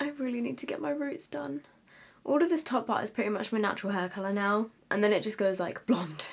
I really need to get my roots done. All of this top part is pretty much my natural hair colour now, and then it just goes like blonde.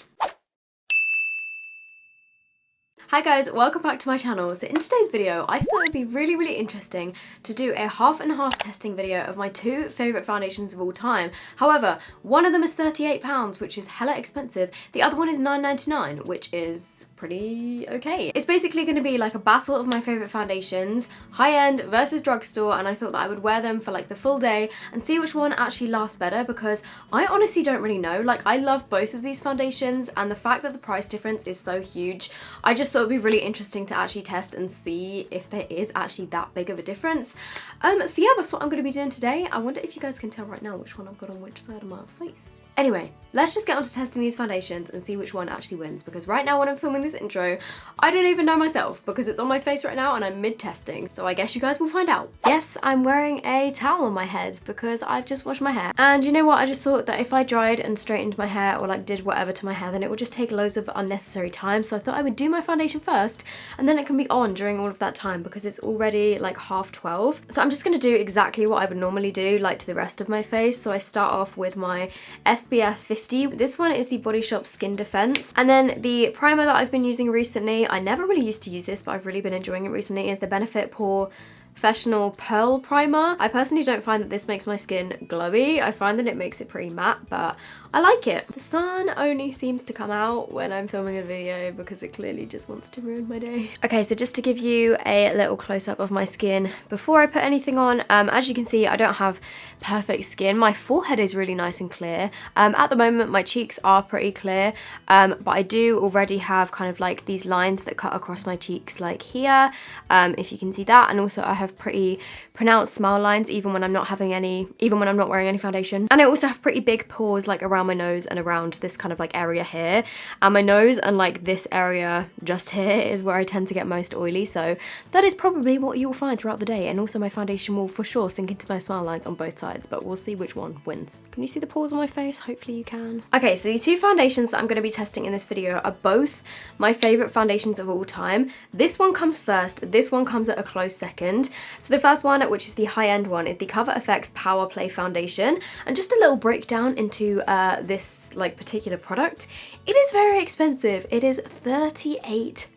Hi guys, welcome back to my channel. So in today's video, I thought it'd be really interesting to do a half and half testing video of my two favourite foundations of all time. However, one of them is £38, which is hella expensive. The other one is £9.99, which is pretty okay. It's basically going to be like a battle of my favourite foundations, high-end versus drugstore, and I thought that I would wear them for like the full day and see which one actually lasts better, because I honestly don't really know. Like, I love both of these foundations, and the fact that the price difference is so huge, I just thought it'd be really interesting to actually test and see if there is actually that big of a difference. So yeah, that's what I'm going to be doing today. I wonder if you guys can tell right now which one I've got on which side of my face. Anyway, let's just get on to testing these foundations and see which one actually wins, because right now when I'm filming this intro, I don't even know myself because it's on my face right now and I'm mid-testing, so I guess you guys will find out. Yes, I'm wearing a towel on my head because I've just washed my hair. And you know what, I just thought that if I dried and straightened my hair or like did whatever to my hair, then it would just take loads of unnecessary time, so I thought I would do my foundation first and then it can be on during all of that time because it's already like 12:30. So I'm just going to do exactly what I would normally do like to the rest of my face. So I start off with my SPF 50. This one is the Body Shop Skin Defense. And then the primer that I've been using recently, I never really used to use this, but I've really been enjoying it recently, is the Benefit Professional Pearl Primer. I personally don't find that this makes my skin glowy. I find that it makes it pretty matte, but I like it. The sun only seems to come out when I'm filming a video because it clearly just wants to ruin my day. Okay, so just to give you a little close-up of my skin before I put anything on, as you can see, I don't have perfect skin. My forehead is really nice and clear. At the moment, my cheeks are pretty clear, but I do already have kind of like these lines that cut across my cheeks like here, if you can see that, and also I have pretty pronounced smile lines even when I'm not wearing any foundation. And I also have pretty big pores like around my nose and around this kind of like area here, and my nose and like this area just here is where I tend to get most oily, so that is probably what you'll find throughout the day. And also my foundation will for sure sink into my smile lines on both sides, but we'll see which one wins. Can you see the pores on my face? Hopefully you can. Okay, so these two foundations that I'm going to be testing in this video are both my favourite foundations of all time. This one comes first, this one comes at a close second. So the first one, which is the high-end one, is the Cover FX Power Play Foundation. And just a little breakdown into this like particular product. It is very expensive. It is £38.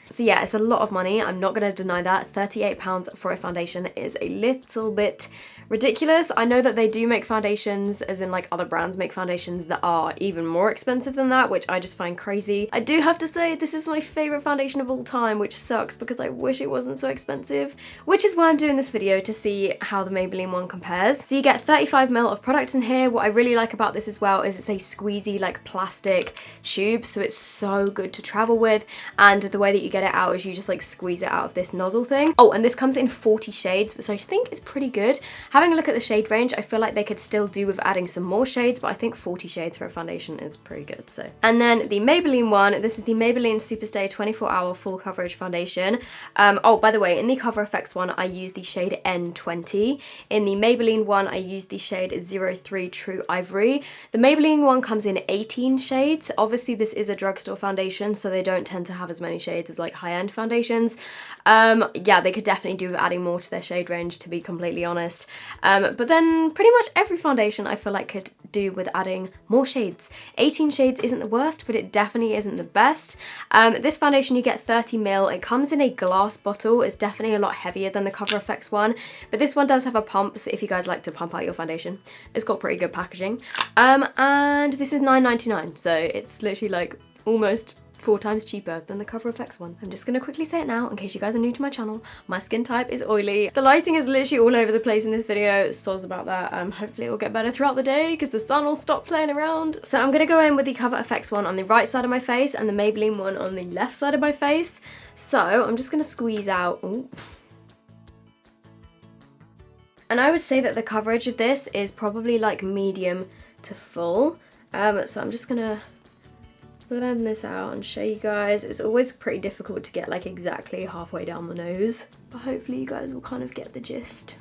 So yeah, it's a lot of money. I'm not going to deny that. £38 for a foundation is a little bit ridiculous. I know that they do make foundations, as in like other brands make foundations that are even more expensive than that, which I just find crazy. I do have to say this is my favourite foundation of all time, which sucks because I wish it wasn't so expensive, which is why I'm doing this video, to see how the Maybelline one compares. So you get 35ml of product in here. What I really like about this as well is it's a squeezy like plastic tube, so it's so good to travel with, and the way that you get it out is you just like squeeze it out of this nozzle thing. Oh, and this comes in 40 shades, so I think it's pretty good. Having a look at the shade range, I feel like they could still do with adding some more shades, but I think 40 shades for a foundation is pretty good. So, and then the Maybelline one, this is the Maybelline Superstay 24-Hour Full Coverage Foundation. Oh, by the way, in the Cover FX one, I use the shade N20. In the Maybelline one, I use the shade 03 True Ivory. The Maybelline one comes in 18 shades. Obviously, this is a drugstore foundation, so they don't tend to have as many shades as like high-end foundations. Yeah, they could definitely do with adding more to their shade range, to be completely honest. But then pretty much every foundation I feel like could do with adding more shades. 18 shades isn't the worst, but it definitely isn't the best. This foundation, you get 30ml. It comes in a glass bottle. It's definitely a lot heavier than the Cover FX one, but this one does have a pump, so if you guys like to pump out your foundation, it's got pretty good packaging. And this is £9.99, so it's literally like almost 4 times cheaper than the Cover FX one. I'm just gonna quickly say it now in case you guys are new to my channel. My skin type is oily. The lighting is literally all over the place in this video. Soz about that. Hopefully it will get better throughout the day because the sun will stop playing around. So I'm gonna go in with the Cover FX one on the right side of my face and the Maybelline one on the left side of my face. So I'm just gonna squeeze out. Ooh. And I would say that the coverage of this is probably like medium to full. So I'm just gonna blend this out and show you guys. It's always pretty difficult to get like exactly halfway down the nose, but hopefully you guys will kind of get the gist.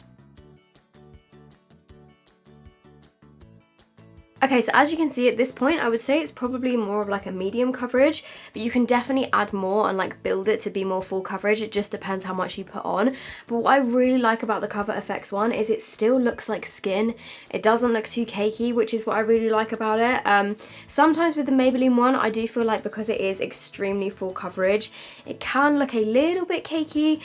Okay, so as you can see at this point, I would say it's probably more of like a medium coverage, but you can definitely add more and like build it to be more full coverage. It just depends how much you put on. But what I really like about the Cover FX one is it still looks like skin. It doesn't look too cakey, which is what I really like about it. Sometimes with the Maybelline one, I do feel like because it is extremely full coverage, it can look a little bit cakey.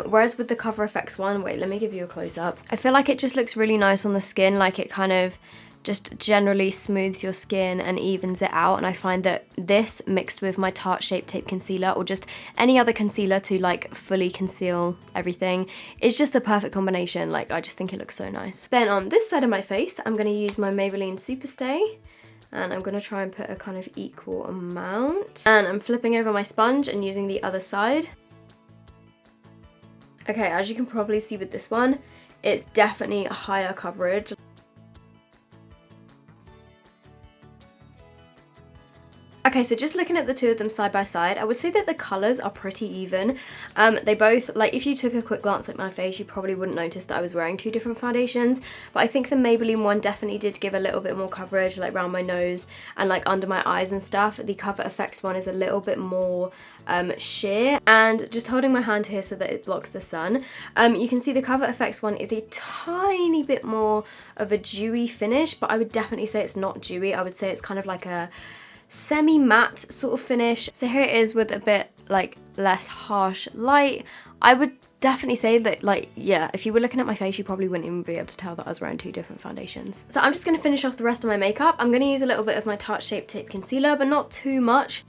Whereas with the Cover FX one, wait, let me give you a close up. I feel like it just looks really nice on the skin, like it kind of just generally smooths your skin and evens it out, and I find that this mixed with my Tarte Shape Tape concealer or just any other concealer to like fully conceal everything is just the perfect combination. Like I just think it looks so nice. Then on this side of my face, I'm going to use my Maybelline Superstay, and I'm going to try and put a kind of equal amount, and I'm flipping over my sponge and using the other side. Okay, as you can probably see with this one, it's definitely a higher coverage. Okay, so just looking at the two of them side by side, I would say that the colours are pretty even. They both, like if you took a quick glance at my face, you probably wouldn't notice that I was wearing two different foundations. But I think the Maybelline one definitely did give a little bit more coverage, like around my nose and like under my eyes and stuff. The Cover FX one is a little bit more sheer. And just holding my hand here so that it blocks the sun, you can see the Cover FX one is a tiny bit more of a dewy finish, but I would definitely say it's not dewy. I would say it's kind of like a semi-matte sort of finish. So here it is with a bit like less harsh light. I would definitely say that, like, yeah, if you were looking at my face, you probably wouldn't even be able to tell that I was wearing two different foundations. So I'm just going to finish off the rest of my makeup. I'm going to use a little bit of my Tarte Shape Tape concealer, but not too much.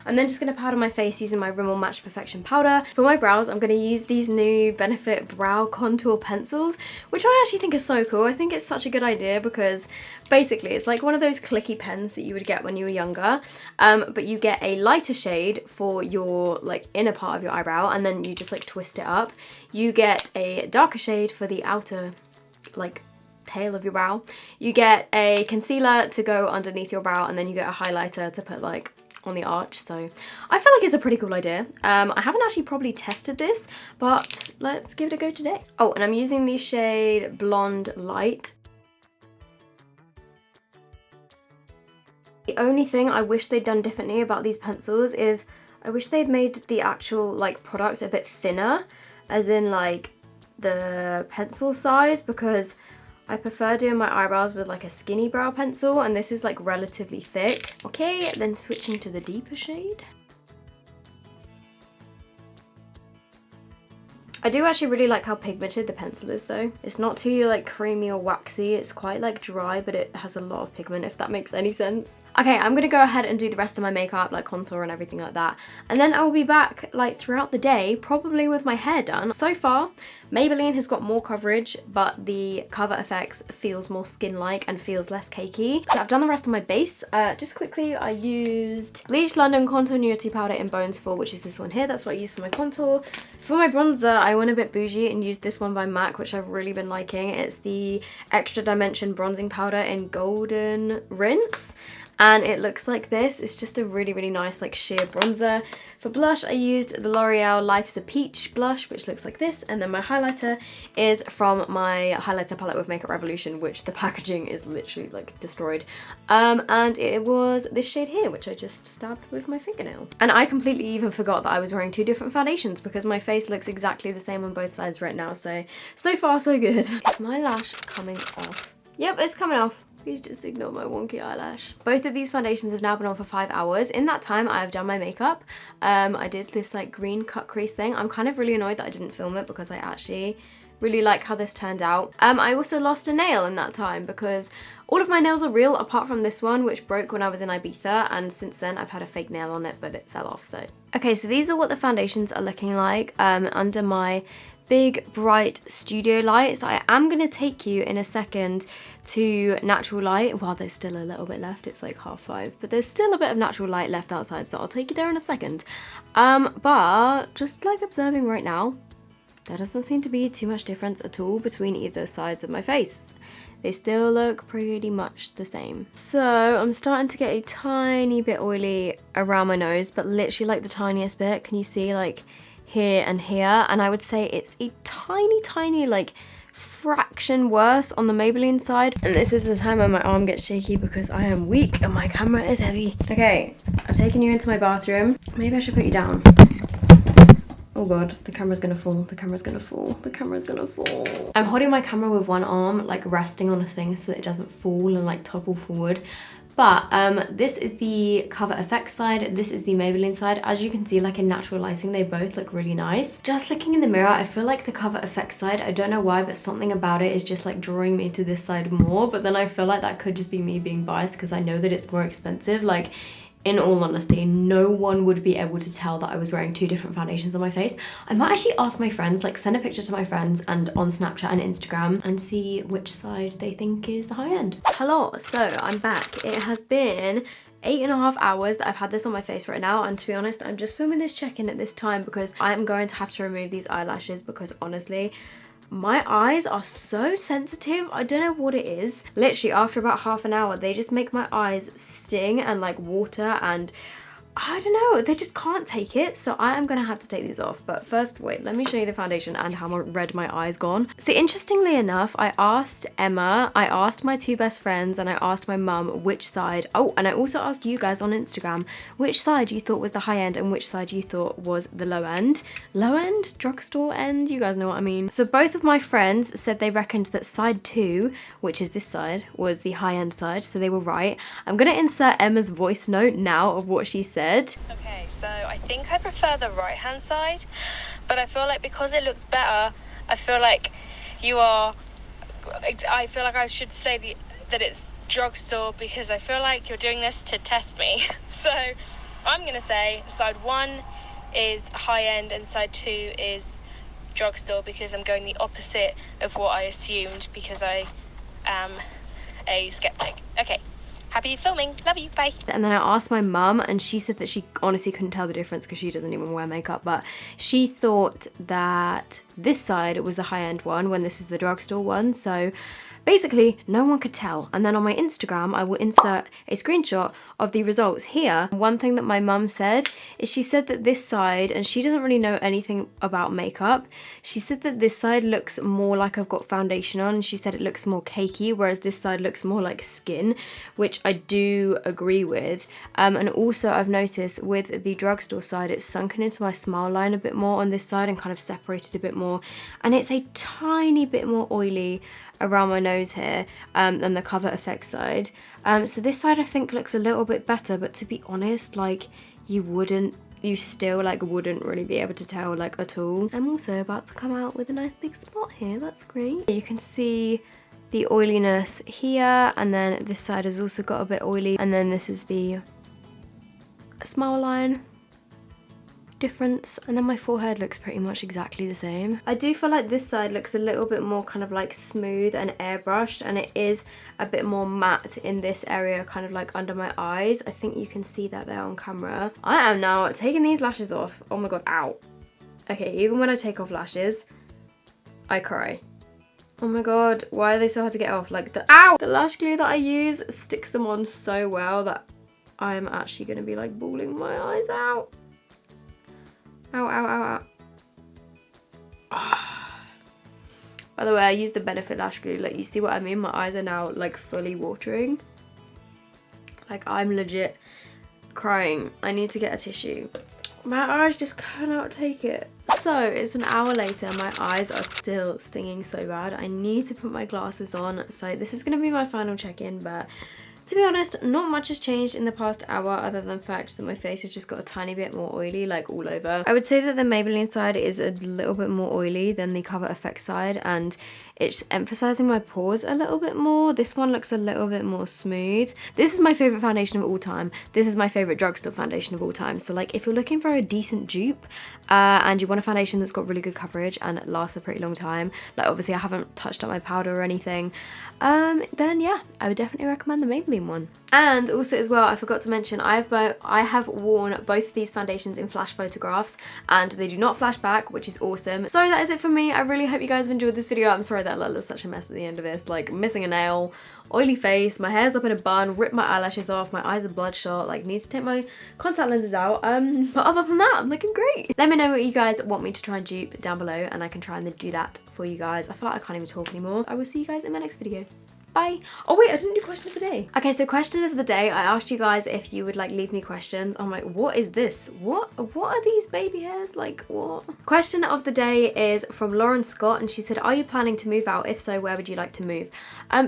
I'm then just going to powder my face using my Rimmel Match Perfection powder. For my brows, I'm going to use these new Benefit Brow Contour Pencils, which I actually think are so cool. I think it's such a good idea because basically it's like one of those clicky pens that you would get when you were younger, but you get a lighter shade for your like inner part of your eyebrow, and then you just like twist it up. You get a darker shade for the outer like tail of your brow. You get a concealer to go underneath your brow, and then you get a highlighter to put like on the arch. So I feel like it's a pretty cool idea. I haven't actually probably tested this, but let's give it a go today. Oh, and I'm using the shade Blonde Light. The only thing I wish they'd done differently about these pencils is I wish they'd made the actual like product a bit thinner, as in like the pencil size, because I prefer doing my eyebrows with like a skinny brow pencil, and this is like relatively thick. Okay, then switching to the deeper shade. I do actually really like how pigmented the pencil is though. It's not too like creamy or waxy, it's quite like dry, but it has a lot of pigment, if that makes any sense. Okay, I'm gonna go ahead and do the rest of my makeup, like contour and everything like that. And then I will be back like throughout the day, probably with my hair done. So far, Maybelline has got more coverage, but the Cover FX feels more skin-like and feels less cakey. So I've done the rest of my base. Just quickly, I used Bleach London Contour Nudity Powder in Bones 4, which is this one here. That's what I used for my contour. For my bronzer, I went a bit bougie and used this one by MAC, which I've really been liking. It's the Extra Dimension Bronzing Powder in Golden Rinse. And it looks like this. It's just a really, really nice like sheer bronzer. For blush, I used the L'Oreal Life's a Peach blush, which looks like this. And then my highlighter is from my highlighter palette with Makeup Revolution, which the packaging is literally like destroyed. And it was this shade here, which I just stabbed with my fingernail. And I completely even forgot that I was wearing two different foundations because my face looks exactly the same on both sides right now. So far so good. Is my lash coming off? Yep, it's coming off. Please just ignore my wonky eyelash. Both of these foundations have now been on for 5 hours. In that time, I have done my makeup. I did this like green cut crease thing. I'm kind of really annoyed that I didn't film it because I actually really like how this turned out. I also lost a nail in that time because all of my nails are real apart from this one, which broke when I was in Ibiza, and since then I've had a fake nail on it, but it fell off. So okay, so these are what the foundations are looking like under my big bright studio lights. I am going to take you in a second to natural light. Well, there's still a little bit left, it's like 5:30, but there's still a bit of natural light left outside, so I'll take you there in a second. But just like observing right now, there doesn't seem to be too much difference at all between either sides of my face. They still look pretty much the same. So I'm starting to get a tiny bit oily around my nose, but literally like the tiniest bit. Can you see like here and here? And I would say it's a tiny like fraction worse on the Maybelline side. And this is the time when my arm gets shaky because I am weak and my camera is heavy. Okay, I've taken you into my bathroom. Maybe I should put you down. Oh god, the camera's gonna fall, the camera's gonna fall, the camera's gonna fall. I'm holding my camera with one arm, like resting on a thing so that it doesn't fall and like topple forward. But this is the Cover FX side, this is the Maybelline side. As you can see, like in natural lighting, they both look really nice. Just looking in the mirror, I feel like the Cover FX side, I don't know why, but something about it is just like drawing me to this side more. But then I feel like that could just be me being biased because I know that it's more expensive. Like, in all honesty, no one would be able to tell that I was wearing two different foundations on my face. I might actually ask my friends, like send a picture to my friends and on Snapchat and Instagram and see which side they think is the high end. Hello, so I'm back. It has been 8.5 hours that I've had this on my face right now, and to be honest, I'm just filming this check-in at this time because I'm going to have to remove these eyelashes because honestly, my eyes are so sensitive. I don't know what it is. Literally after about half an hour, they just make my eyes sting and like water, and I don't know, they just can't take it. So I am gonna have to take these off. But first, wait, let me show you the foundation and how red my eye's gone. So interestingly enough, I asked Emma, I asked my two best friends, and I asked my mum which side. Oh, and I also asked you guys on Instagram which side you thought was the high end and which side you thought was the low end. Low end? Drugstore end? You guys know what I mean. So both of my friends said they reckoned that side 2, which is this side, was the high end side. So they were right. I'm gonna insert Emma's voice note now of what she said. Okay, so I think I prefer the right hand side, but I feel like because it looks better, I feel like I should say that it's drugstore because I feel like you're doing this to test me. So I'm gonna say side 1 is high end and side 2 is drugstore because I'm going the opposite of what I assumed because I am a skeptic. Okay. Happy filming. Love you. Bye. And then I asked my mum, and she said that she honestly couldn't tell the difference because she doesn't even wear makeup, but she thought that this side was the high-end one when this is the drugstore one. So basically, no one could tell. And then on my Instagram, I will insert a screenshot of the results here. One thing that my mum said is she said that this side, and she doesn't really know anything about makeup, she said that this side looks more like I've got foundation on. She said it looks more cakey, whereas this side looks more like skin, which I do agree with. And also I've noticed with the drugstore side, it's sunken into my smile line a bit more on this side and kind of separated a bit more. And it's a tiny bit more oily around my nose here than the Cover FX side. So this side I think looks a little bit better, but to be honest, like you still like wouldn't really be able to tell like at all. I'm also about to come out with a nice big spot here, that's great. You can see the oiliness here, and then this side has also got a bit oily, and then this is the smile line difference, and then my forehead looks pretty much exactly the same. I do feel like this side looks a little bit more kind of like smooth and airbrushed, and it is a bit more matte in this area, kind of like under my eyes. I think you can see that there on camera. I am now taking these lashes off. Oh my god, ow. Okay, even when I take off lashes, I cry. Oh my god, why are they so hard to get off? Like the lash glue that I use sticks them on so well that I'm actually gonna be like bawling my eyes out. Ow, ow, ow, ow. By the way, I used the Benefit lash glue. Like, you see what I mean? My eyes are now like fully watering. Like, I'm legit crying. I need to get a tissue. My eyes just cannot take it. So it's an hour later, my eyes are still stinging so bad. I need to put my glasses on. So this is gonna be my final check-in, but to be honest, not much has changed in the past hour other than the fact that my face has just got a tiny bit more oily, like all over. I would say that the Maybelline side is a little bit more oily than the Cover FX side, and it's emphasizing my pores a little bit more. This one looks a little bit more smooth. This is my favorite foundation of all time. This is my favorite drugstore foundation of all time. So like if you're looking for a decent dupe and you want a foundation that's got really good coverage and it lasts a pretty long time, like obviously I haven't touched up my powder or anything, then yeah, I would definitely recommend the Maybelline Maybelline one. And also as well, I forgot to mention, I have worn both of these foundations in flash photographs and they do not flash back, which is awesome. So that is it from me. I really hope you guys have enjoyed this video. I'm sorry that I look such a mess at the end of this, like missing a nail, oily face, my hair's up in a bun, ripped my eyelashes off, my eyes are bloodshot, like need to take my contact lenses out. But other than that, I'm looking great. Let me know what you guys want me to try and dupe down below and I can try and do that for you guys. I feel like I can't even talk anymore. I will see you guys in my next video. Bye. Oh wait, I didn't do question of the day. Okay, so question of the day, I asked you guys if you would like leave me questions. I'm like, what is this? What are these baby hairs? Like what? Question of the day is from Lauren Scott and she said, are you planning to move out? If so, where would you like to move?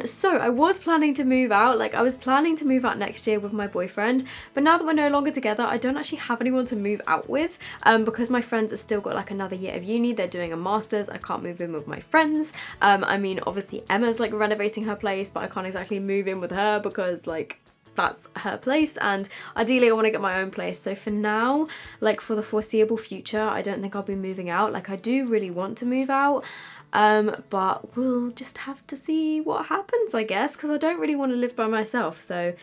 So I was planning to move out, like I was planning to move out next year with my boyfriend, but now that we're no longer together, I don't actually have anyone to move out with because my friends have still got like another year of uni. They're doing a master's. I can't move in with my friends. I mean, obviously Emma's like renovating her place, but I can't exactly move in with her because like that's her place and ideally I want to get my own place. So for now, like for the foreseeable future, I don't think I'll be moving out. Like I do really want to move out, but we'll just have to see what happens, I guess, because I don't really want to live by myself. So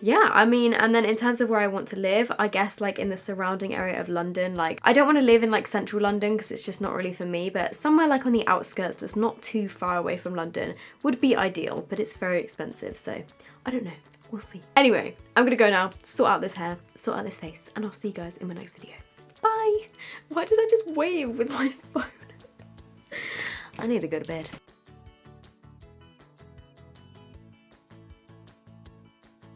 yeah, I mean, and then in terms of where I want to live, I guess like in the surrounding area of London. Like I don't want to live in like central London because it's just not really for me, but somewhere like on the outskirts that's not too far away from London would be ideal, but it's very expensive, so I don't know. We'll see. Anyway, I'm gonna go now, sort out this hair, sort out this face, and I'll see you guys in my next video. Bye! Why did I just wave with my phone? I need to go to bed.